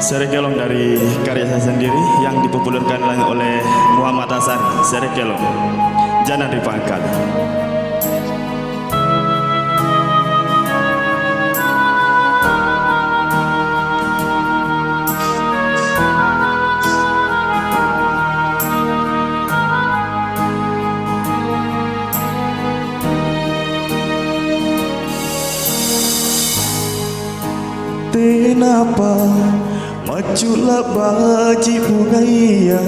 Serekelong dari karya saya sendiri yang dipopulerkan oleh Muhammad Hasan. Serekelong, jangan dipangkal. Kenapa majulah baji bungaya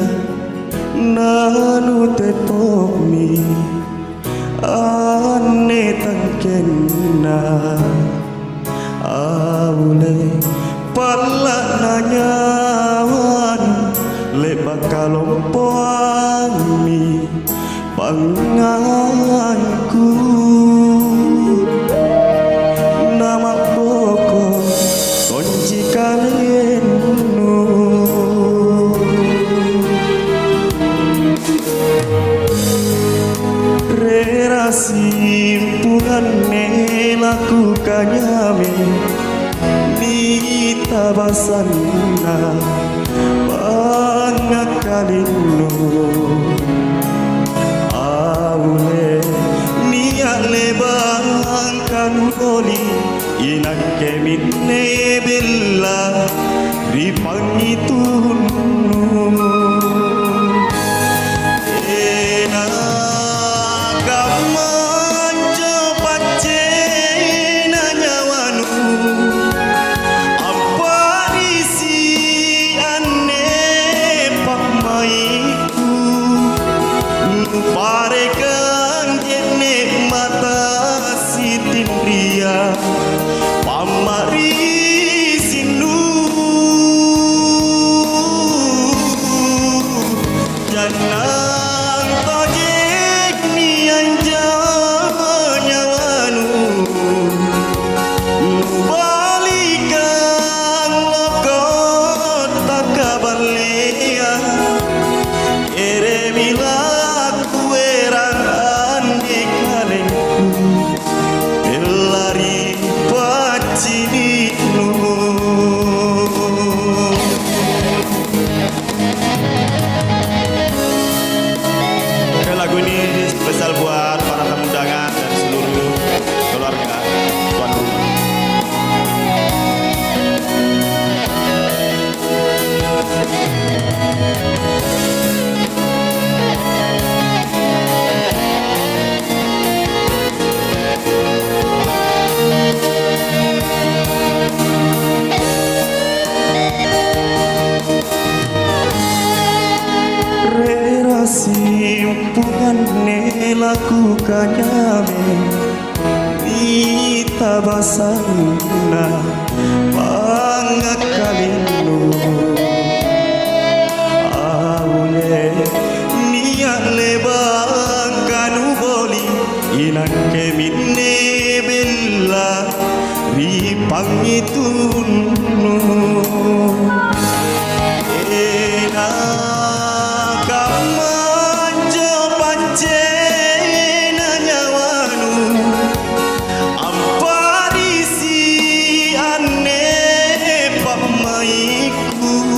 nanu tepomi ane tangkena aule pala nanyawan lebak kalompoami panganku nama boko kunci kalenu simpulan melakukannya ni tabasana pangakalinu aule niat lebangkan oli inak keminne bella ripangitunu parekan jenek mata sitin ria pamari sindu jangan tojek ni anjanya wanu balikan lokot tak kabalea eremila lagu ini spesial buat para tamu undangan dan seluruh keluarga tuan rumah. Simpulan melakukannya ni tabasana pangakalinu aule niat lebangkan uboli inak keminne bella ripangitunu ku